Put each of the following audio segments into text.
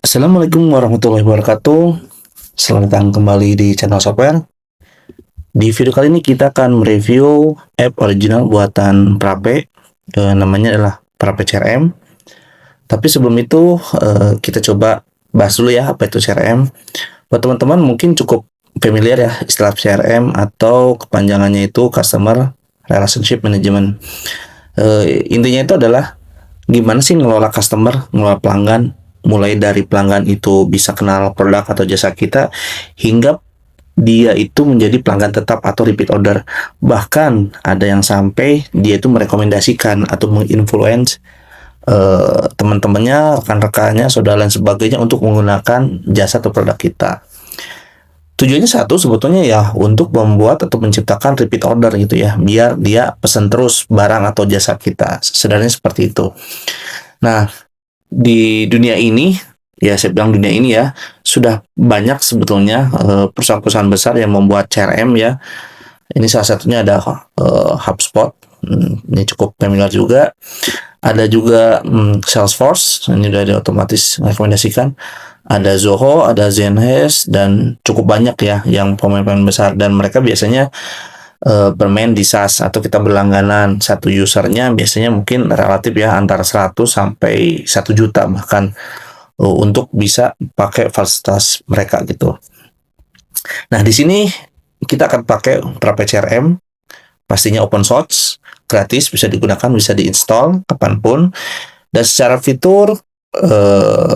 Assalamualaikum warahmatullahi wabarakatuh. Selamat datang kembali di channel software. Di video kali ini kita akan mereview app original buatan Prape. Namanya adalah Prape CRM. Tapi sebelum itu kita coba bahas dulu ya apa itu CRM. Buat teman-teman mungkin cukup familiar ya istilah CRM atau kepanjangannya itu Customer Relationship Management. Intinya itu adalah gimana sih ngelola customer, ngelola pelanggan, mulai dari pelanggan itu bisa kenal produk atau jasa kita hingga dia itu menjadi pelanggan tetap atau repeat order. Bahkan ada yang sampai dia itu merekomendasikan atau menginfluence teman-temannya, rekan-rekannya, saudara dan sebagainya untuk menggunakan jasa atau produk kita. Tujuannya satu sebetulnya ya untuk membuat atau menciptakan repeat order gitu ya, biar dia pesan terus barang atau jasa kita. Sederhananya seperti itu. Nah, di dunia ini, ya saya bilang dunia ini ya, sudah banyak sebetulnya perusahaan-perusahaan besar yang membuat CRM ya. Ini salah satunya ada HubSpot, ini cukup familiar juga. Ada juga Salesforce, ini udah otomatis rekomendasikan. Ada Zoho, ada Zendesk, dan cukup banyak ya yang pemain-pemain besar. Dan mereka biasanya bermain di SaaS atau kita berlangganan. Satu usernya biasanya mungkin relatif ya antara 100 sampai 1 juta bahkan untuk bisa pakai fasilitas mereka gitu. Nah, di sini kita akan pakai Prape CRM, pastinya open source, gratis, bisa digunakan, bisa diinstal kapanpun. Dan secara fitur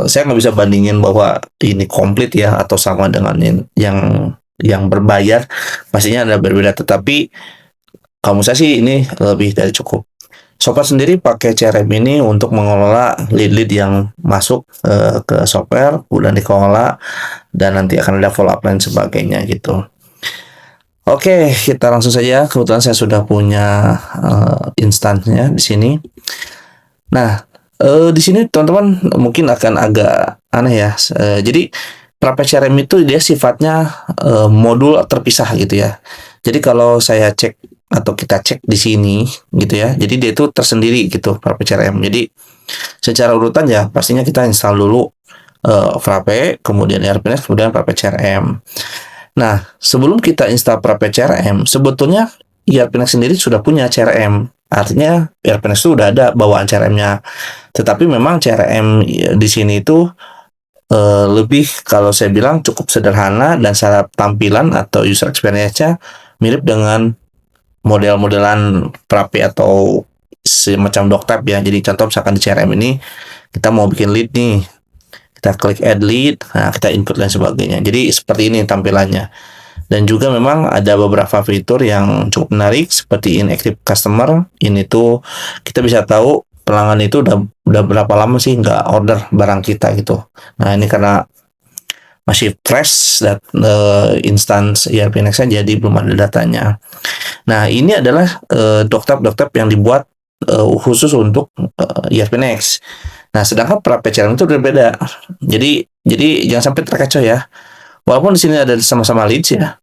saya nggak bisa bandingin bahwa ini komplit ya atau sama dengan yang berbayar, pastinya ada berbeda, tetapi kalau saya sih ini lebih dari cukup. Software sendiri pakai CRM ini untuk mengelola lead-lead yang masuk ke software, kemudian dikelola, dan nanti akan ada follow up dan sebagainya gitu. Oke, kita langsung saja. Kebetulan saya sudah punya instansinya di sini. Nah, di sini teman-teman mungkin akan agak aneh ya. Jadi Prape CRM itu dia sifatnya modul terpisah gitu ya. Jadi kalau saya cek atau kita cek di sini gitu ya. Jadi dia itu tersendiri gitu Prape CRM. Jadi secara urutan ya pastinya kita install dulu Prape, kemudian ERP-NEXT, kemudian Prape CRM. Nah, sebelum kita install Prape CRM, sebetulnya ERP-NEXT sendiri sudah punya CRM. Artinya ERP-NEXT itu udah ada bawaan CRM-nya. Tetapi memang CRM di sini itu lebih, kalau saya bilang, cukup sederhana dan secara tampilan atau user experience-nya mirip dengan model-modelan Prape atau semacam Doctype ya. Jadi contoh misalkan di CRM ini kita mau bikin lead nih, kita klik add lead, nah kita input dan sebagainya. Jadi seperti ini tampilannya. Dan juga memang ada beberapa fitur yang cukup menarik seperti inactive customer. Ini tuh kita bisa tahu pelanggan itu udah berapa lama sih nggak order barang kita gitu. Nah ini karena masih fresh dan instance ERP-NEXT-nya, jadi belum ada datanya. Nah ini adalah Doctype yang dibuat khusus untuk ERP-NEXT. Nah sedangkan Prape CRM itu berbeda. Jadi jangan sampai terkecoh ya. Walaupun di sini ada sama-sama leads ya.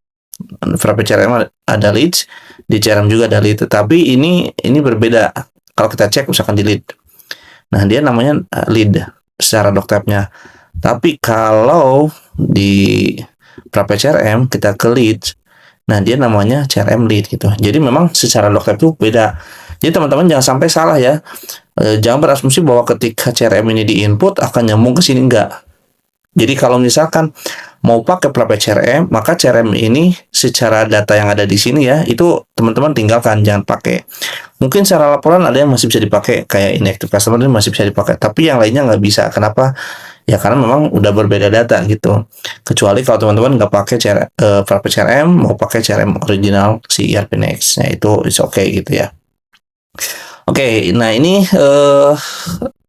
Prape CRM ada leads, di CRM juga ada lead, tetapi ini berbeda. Kalau kita cek misalkan di lead, nah dia namanya lead secara Doctype-nya. Tapi kalau di Prape CRM kita ke lead, nah dia namanya CRM lead gitu. Jadi memang secara Doctype itu beda. Jadi teman-teman jangan sampai salah ya. Jangan berasumsi bahwa ketika CRM ini di input akan nyambung ke sini, enggak. Jadi kalau misalkan mau pakai Prape CRM, maka CRM ini secara data yang ada di sini ya, itu teman-teman tinggalkan, jangan pakai. Mungkin secara laporan ada yang masih bisa dipakai, kayak inactive customer ini masih bisa dipakai, tapi yang lainnya nggak bisa. Kenapa? Ya karena memang udah berbeda data gitu. Kecuali kalau teman-teman nggak pakai Prape CRM, mau pakai CRM original si ERP-NEXT, nah itu is okay gitu ya. Oke, nah ini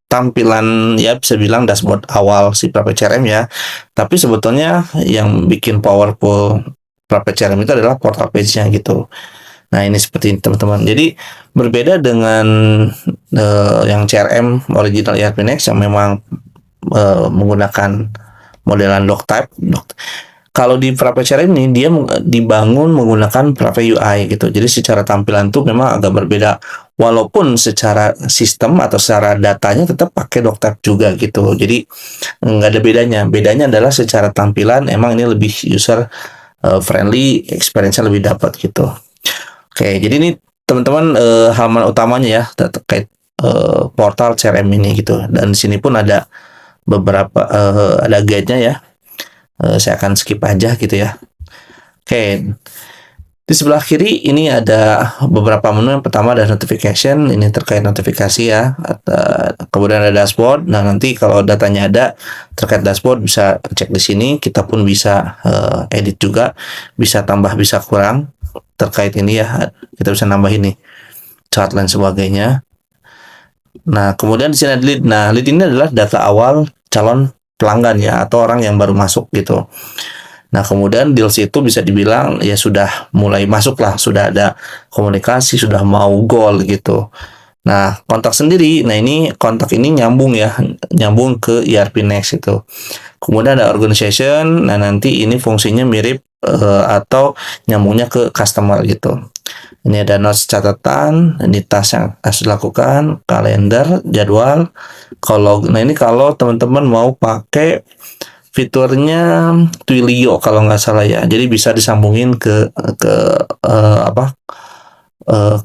tampilan ya bisa bilang dashboard awal si Prape CRM ya. Tapi sebetulnya yang bikin powerful Prape CRM itu adalah portal page-nya gitu. Nah ini seperti ini teman-teman. Jadi berbeda dengan yang CRM original ERP-NEXT yang memang menggunakan modelan Doctype. kalau di Frappe CRM ini dia dibangun menggunakan Frappe UI gitu. Jadi secara tampilan tuh memang agak berbeda. Walaupun secara sistem atau secara datanya tetap pakai Doctap juga gitu. Jadi nggak ada bedanya. Bedanya adalah secara tampilan emang ini lebih user friendly, experience-nya lebih dapat gitu. Oke, jadi ini teman-teman halaman utamanya ya terkait portal CRM ini gitu. Dan di sini pun ada beberapa ada guide-nya ya. Saya akan skip aja gitu ya. Oke, di sebelah kiri ini ada beberapa menu. Yang pertama ada notification, ini terkait notifikasi ya. Kemudian ada dashboard. Nah, nanti kalau datanya ada terkait dashboard bisa cek di sini. Kita pun bisa edit juga, bisa tambah, bisa kurang terkait ini ya. Kita bisa nambah ini chart dan sebagainya. Nah, kemudian di sini ada lead. Nah, lead ini adalah data awal calon pelanggan ya, atau orang yang baru masuk gitu. Nah, kemudian deals itu bisa dibilang ya sudah mulai masuk lah, sudah ada komunikasi, sudah mau goal gitu. Nah, kontak sendiri, nah ini kontak ini nyambung ya, nyambung ke ERP Next itu. Kemudian ada organization, nah nanti ini fungsinya mirip atau nyambungnya ke customer gitu. Ini ada notes catatan, ini task yang harus dilakukan, kalender, jadwal. Nah ini kalau teman-teman mau pakai fiturnya Twilio kalau nggak salah ya. Jadi bisa disambungin ke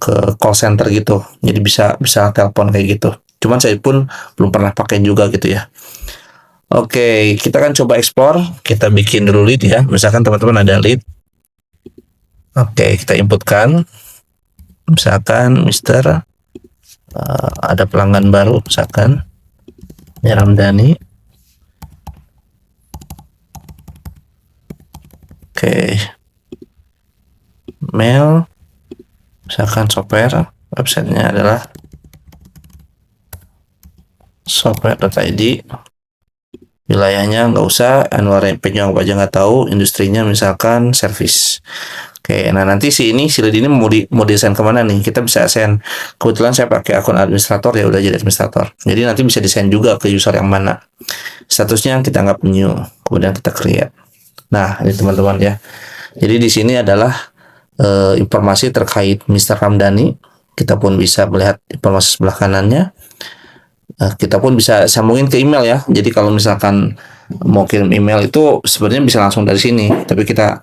ke call center gitu. Jadi bisa telepon kayak gitu. Cuman saya pun belum pernah pakai juga gitu ya. Oke, kita kan coba explore. Kita bikin dulu lead ya. Misalkan teman-teman ada lead. Oke, kita inputkan. Misalkan Mister ada pelanggan baru, misalkan Ramdhani. Oke, mail, misalkan software, websitenya adalah software.id. Wilayahnya nggak usah, Anwar Penyuang aja nggak tahu, industrinya misalkan service. Oke, nah nanti si lead ini mau desain kemana nih? Kita bisa assign. Kebetulan saya pakai akun administrator ya, udah jadi administrator. Jadi nanti bisa desain juga ke user yang mana. Statusnya kita anggap new, kemudian kita create. Nah, ini teman-teman ya. Jadi di sini adalah informasi terkait Mr. Ramdhani. Kita pun bisa melihat informasi sebelah kanannya. Kita pun bisa sambungin ke email ya. Jadi kalau misalkan mau kirim email itu sebenarnya bisa langsung dari sini, tapi kita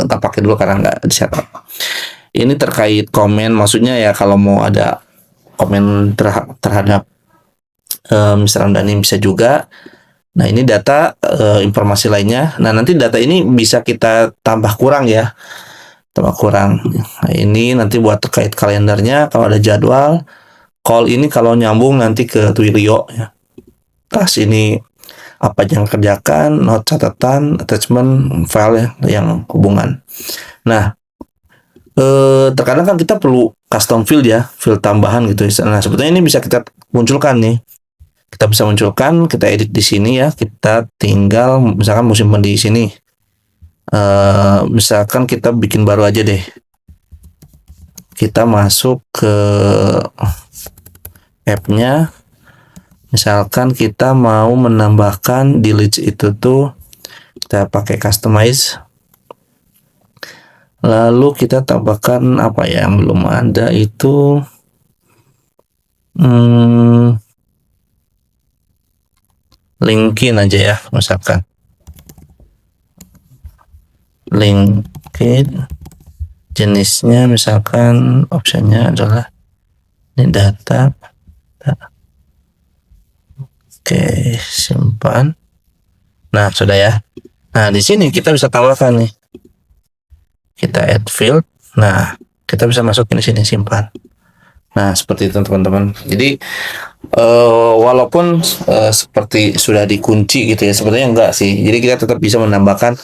nggak pakai dulu karena nggak di setup. Ini terkait komen, maksudnya ya kalau mau ada komen terhadap Mr. Ramdhani bisa juga. Nah ini data informasi lainnya. Nah nanti data ini bisa kita tambah kurang ya, tambah kurang. Nah ini nanti buat terkait kalendernya, kalau ada jadwal. Call ini kalau nyambung nanti ke Twilio ya. Tas ini apa yang kerjakan, note catatan, attachment, file ya, yang hubungan. Nah, terkadang kan kita perlu custom field ya, field tambahan gitu. Nah, sebetulnya ini bisa kita munculkan nih. Kita bisa munculkan, kita edit di sini ya. Kita tinggal misalkan mau simpan di sini. Misalkan kita bikin baru aja deh. Kita masuk ke app-nya, misalkan kita mau menambahkan di list itu tuh, kita pakai customize, lalu kita tambahkan apa ya yang belum ada itu, LinkedIn aja ya, misalkan LinkedIn, jenisnya misalkan optionnya adalah ini data. Oke, simpan. Nah, sudah ya. Nah, di sini kita bisa tambahkan nih. Kita add field. Nah, kita bisa masukin di sini simpan. Nah, seperti itu teman-teman. Jadi walaupun seperti sudah dikunci gitu ya, sebenarnya enggak sih. Jadi kita tetap bisa menambahkan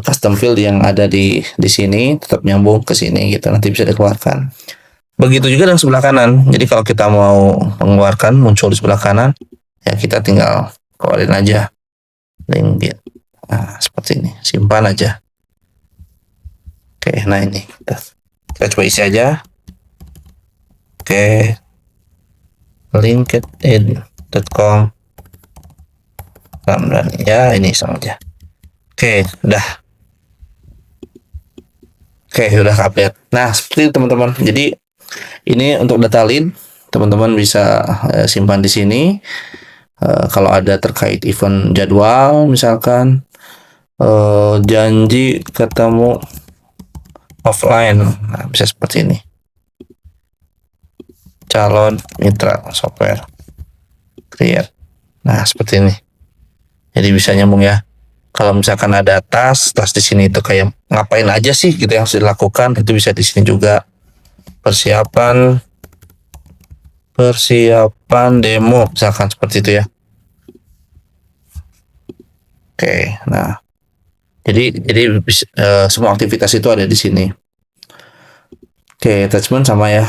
custom field yang ada di sini, tetap nyambung ke sini gitu. Nanti bisa dikeluarkan. Begitu juga dengan sebelah kanan. Jadi kalau kita mau mengeluarkan, muncul di sebelah kanan, ya kita tinggal keluarin aja LinkedIn. Nah, seperti ini, simpan aja. Oke, nah ini kita coba isi aja. Oke, linkedin.com Ramdhani ya, ini sama aja. Oke, udah. Oke, udah update. Nah, seperti itu teman-teman. Jadi ini untuk data lead, teman-teman bisa simpan di sini. Kalau ada terkait event jadwal, misalkan janji ketemu offline, nah, bisa seperti ini. Calon mitra software create. Nah, seperti ini. Jadi bisa nyambung ya. Kalau misalkan ada tas di sini itu kayak ngapain aja sih gitu yang harus dilakukan, itu bisa di sini juga. Persiapan demo misalkan seperti itu ya. Oke, nah jadi semua aktivitas itu ada di sini. Oke, attachment sama ya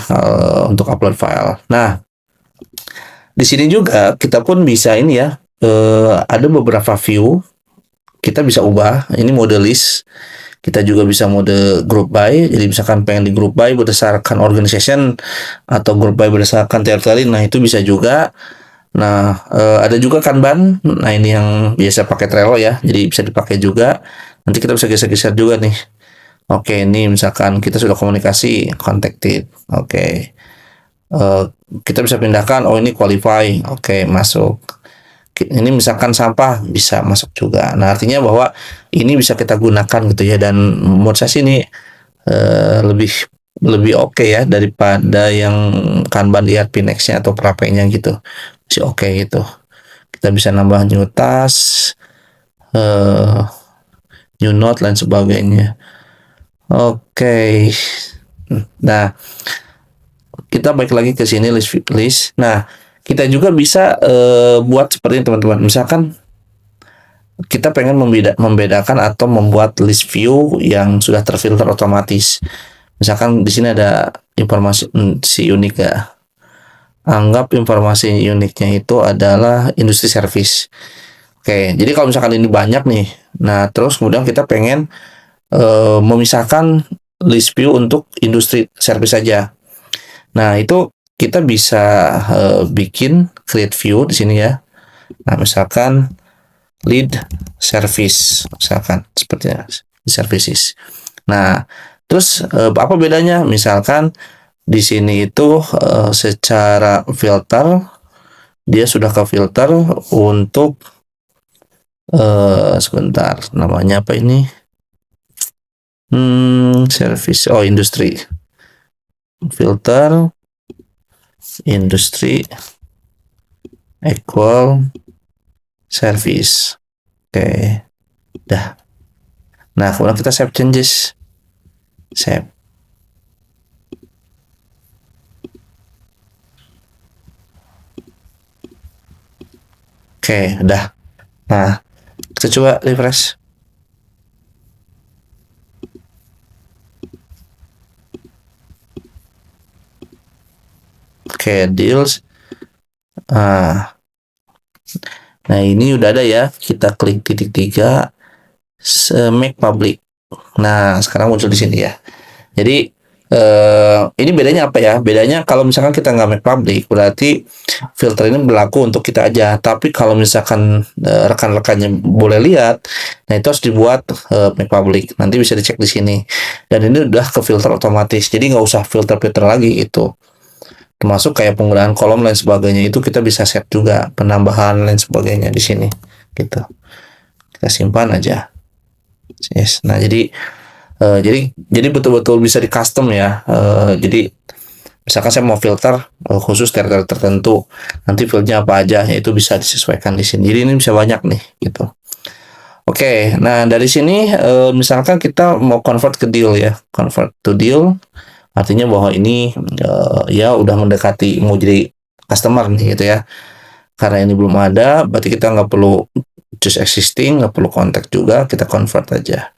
untuk upload file. Nah, di sini juga kita pun bisa ini ya, ada beberapa view kita bisa ubah. Ini mode list. Kita juga bisa mode group by. Jadi misalkan pengen di group by berdasarkan organization atau group by berdasarkan territory. Nah, itu bisa juga. Nah, ada juga Kanban. Nah, ini yang biasa pakai Trello ya. Jadi bisa dipakai juga. Nanti kita bisa geser-geser juga nih. Oke, ini misalkan kita sudah komunikasi, contacted. Oke. Kita bisa pindahkan, oh ini qualify. Oke, masuk. Ini misalkan sampah bisa masuk juga. Nah, artinya bahwa ini bisa kita gunakan gitu ya, dan menurut saya sih ini lebih oke ya daripada yang Kanban di ERP Next-nya atau Prapenya gitu. Masih oke gitu. Kita bisa nambah new task, new note dan sebagainya. Oke. Nah, kita balik lagi ke sini list. Nah, kita juga bisa buat seperti ini teman-teman. Misalkan kita pengen membedakan atau membuat list view yang sudah terfilter otomatis. Misalkan di sini ada informasi si unik ya. Anggap informasi uniknya itu adalah industri service. Oke, jadi kalau misalkan ini banyak nih, nah terus kemudian kita pengen memisahkan list view untuk industri service saja. Nah, itu kita bisa bikin create view di sini ya. Nah, misalkan lead service, misalkan seperti services. Nah, terus apa bedanya? Misalkan di sini itu secara filter dia sudah ke filter untuk sebentar, namanya apa ini? Service, oh industri. Filter industri equal service. Oke, dah. Nah, kemudian kita save changes. Save. Oke, udah. Nah, kita coba refresh. Oke, deals. Nah, ini udah ada ya. Kita klik titik 3, make public. Nah, sekarang muncul di sini ya. Jadi ini bedanya apa ya? Bedanya kalau misalkan kita nggak make public, berarti filter ini berlaku untuk kita aja. Tapi kalau misalkan rekan-rekannya boleh lihat, nah itu harus dibuat make public. Nanti bisa dicek di sini. Dan ini udah ke filter otomatis. Jadi nggak usah filter-filter lagi itu. Termasuk kayak penggunaan kolom dan sebagainya, itu kita bisa set juga penambahan dan sebagainya di sini. Gitu. Kita simpan aja. Yes. Nah, jadi betul-betul bisa di custom ya. Jadi misalkan saya mau filter khusus teritori tertentu, nanti fieldnya apa aja, itu bisa disesuaikan di sini. Jadi ini bisa banyak nih gitu. Oke, nah dari sini misalkan kita mau convert ke deal ya, convert to deal, artinya bahwa ini ya udah mendekati mau jadi customer nih gitu ya. Karena ini belum ada, berarti kita nggak perlu choose existing, nggak perlu kontak juga, kita convert aja.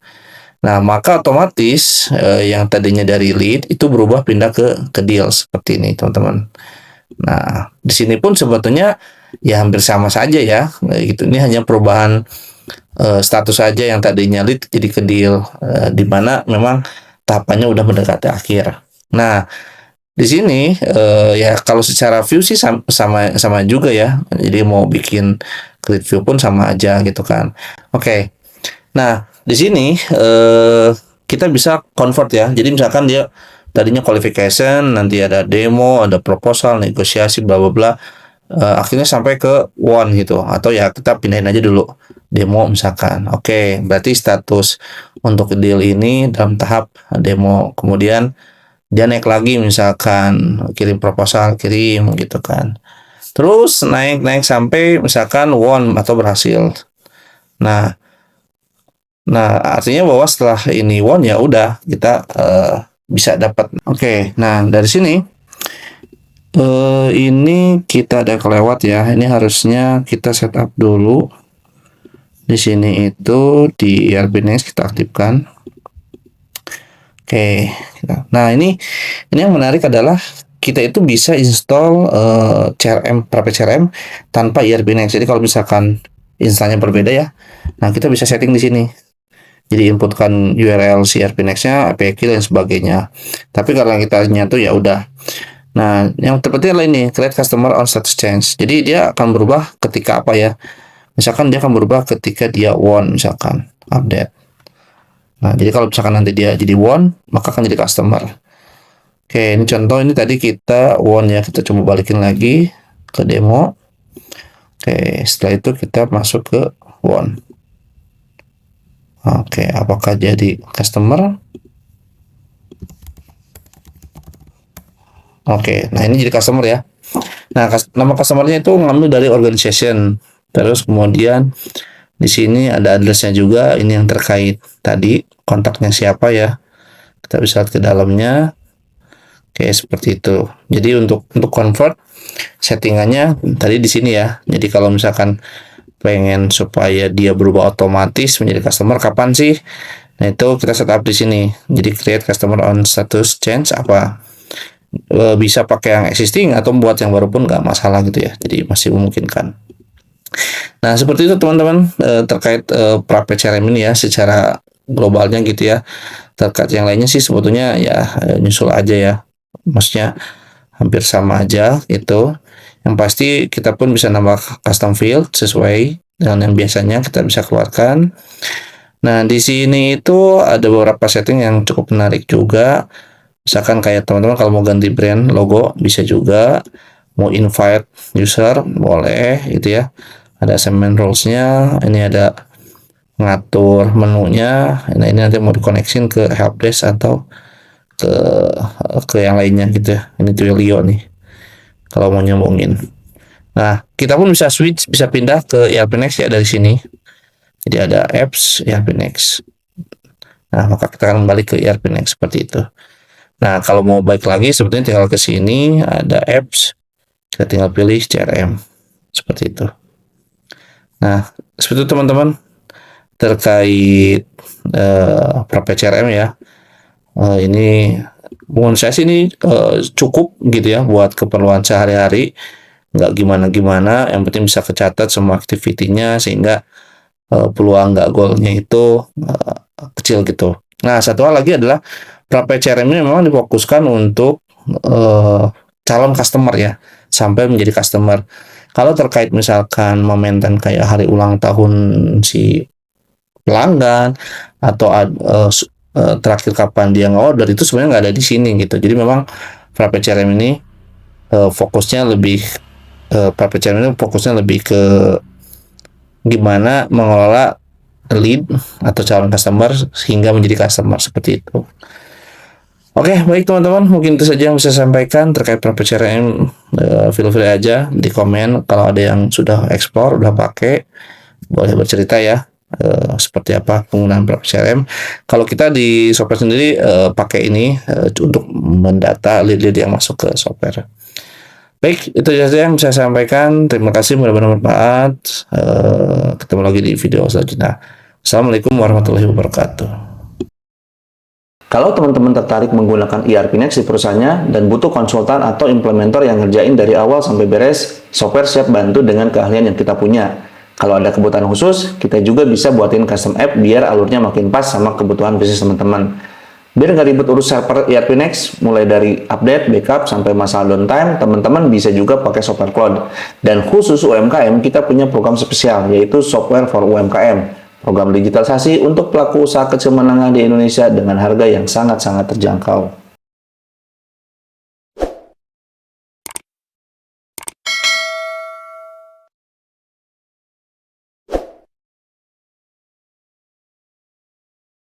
Nah, maka otomatis yang tadinya dari lead itu berubah pindah ke deal seperti ini, teman-teman. Nah, di sini pun sebetulnya ya hampir sama saja ya. Gitu. Ini hanya perubahan status saja, yang tadinya lead jadi ke deal, di mana memang tahapannya udah mendekati akhir. Nah, di sini ya kalau secara view sih sama juga ya. Jadi mau bikin create view pun sama aja gitu kan. Oke. Nah, di sini kita bisa convert ya. Jadi misalkan dia tadinya qualification, nanti ada demo, ada proposal, negosiasi, bla bla bla. Akhirnya sampai ke won gitu, atau ya kita pindahin aja dulu demo misalkan. Oke, berarti status untuk deal ini dalam tahap demo. Kemudian dia naik lagi misalkan kirim proposal, kirim gitu kan. Terus naik sampai misalkan won atau berhasil. Nah, artinya bahwa setelah ini won ya udah kita bisa dapat. Oke, nah dari sini ini kita ada kelewat ya. Ini harusnya kita setup dulu. Di sini itu di ERP Next kita aktifkan. Oke. Nah, ini yang menarik adalah kita itu bisa install CRM, Prape CRM tanpa ERP Next. Jadi kalau misalkan instannya berbeda ya. Nah, kita bisa setting di sini. Jadi inputkan URL si ERP Next-nya, API key dan sebagainya. Tapi karena kita nyatu ya udah. Nah, yang terpenting adalah ini, create customer on status change. Jadi dia akan berubah ketika apa ya? Misalkan dia akan berubah ketika dia won, misalkan update. Nah, jadi kalau misalkan nanti dia jadi won, maka akan jadi customer. Oke, ini contoh, ini tadi kita won ya, kita coba balikin lagi ke demo. Oke, setelah itu kita masuk ke won. Oke, apakah jadi customer? Oke, nah ini jadi customer ya. Nah, nama customernya itu ngambil dari organization. Terus kemudian di sini ada addressnya juga. Ini yang terkait tadi, kontaknya siapa ya. Kita bisa lihat ke dalamnya. Oke, seperti itu. Jadi untuk convert settingannya tadi di sini ya. Jadi kalau misalkan pengen supaya dia berubah otomatis menjadi customer, kapan sih? Nah, itu kita setup di sini. Jadi create customer on status change apa? Bisa pakai yang existing atau membuat yang baru pun nggak masalah gitu ya. Jadi masih memungkinkan. Nah, seperti itu teman-teman terkait Prape CRM ini ya secara globalnya gitu ya. Terkait yang lainnya sih sebetulnya ya nyusul aja ya. Maksudnya hampir sama aja itu. Yang pasti kita pun bisa nambah custom field sesuai dengan yang biasanya kita bisa keluarkan. Nah, di sini itu ada beberapa setting yang cukup menarik juga. Misalkan kayak teman-teman kalau mau ganti brand logo bisa juga, mau invite user boleh gitu ya. Ada assignment rules-nya, ini ada ngatur menunya. Nah, ini nanti mau dikoneksin ke helpdesk atau ke yang lainnya gitu ya. Ini Twilio nih kalau mau nyambungin. Nah, kita pun bisa switch, bisa pindah ke ERP Next ya dari sini. Jadi ada apps ERP Next. Nah, maka kita akan balik ke ERP Next seperti itu. Nah, kalau mau balik lagi sebetulnya tinggal ke sini, ada apps, kita tinggal pilih CRM, seperti itu. Nah, seperti itu teman-teman, terkait Prape CRM ya. Ini menurut saya sih ini cukup gitu ya buat keperluan sehari-hari, nggak gimana-gimana, yang penting bisa kecatat semua aktivitinya sehingga peluang nggak golnya itu kecil gitu. Nah, satu hal lagi adalah Prape CRM ini memang difokuskan untuk calon customer ya, sampai menjadi customer. Kalau terkait misalkan momentum kayak hari ulang tahun si pelanggan atau terakhir kapan dia nge-order itu sebenarnya nggak ada di sini gitu. Jadi memang Prape CRM ini fokusnya lebih Prape CRM ini fokusnya lebih ke gimana mengelola lead atau calon customer sehingga menjadi customer seperti itu. Oke, baik teman-teman, mungkin itu saja yang bisa saya sampaikan terkait Prape CRM. Feel free aja di komen kalau ada yang sudah explore, udah pakai, boleh bercerita ya seperti apa penggunaan Prape CRM. Kalau kita di software sendiri pakai ini untuk mendata lead-lead yang masuk ke software. Baik, itu saja yang bisa saya sampaikan. Terima kasih, mudah-mudahan bermanfaat. Ketemu lagi di video selanjutnya. Assalamualaikum warahmatullahi wabarakatuh. Kalau teman-teman tertarik menggunakan ERP Next di perusahaannya dan butuh konsultan atau implementer yang ngerjain dari awal sampai beres, software siap bantu dengan keahlian yang kita punya. Kalau ada kebutuhan khusus, kita juga bisa buatin custom app biar alurnya makin pas sama kebutuhan bisnis teman-teman. Biar nggak ribet urus server ERP Next, mulai dari update, backup, sampai masalah downtime, teman-teman bisa juga pakai software cloud. Dan khusus UMKM, kita punya program spesial, yaitu software for UMKM. Program digitalisasi untuk pelaku usaha kecil menengah di Indonesia dengan harga yang sangat-sangat terjangkau.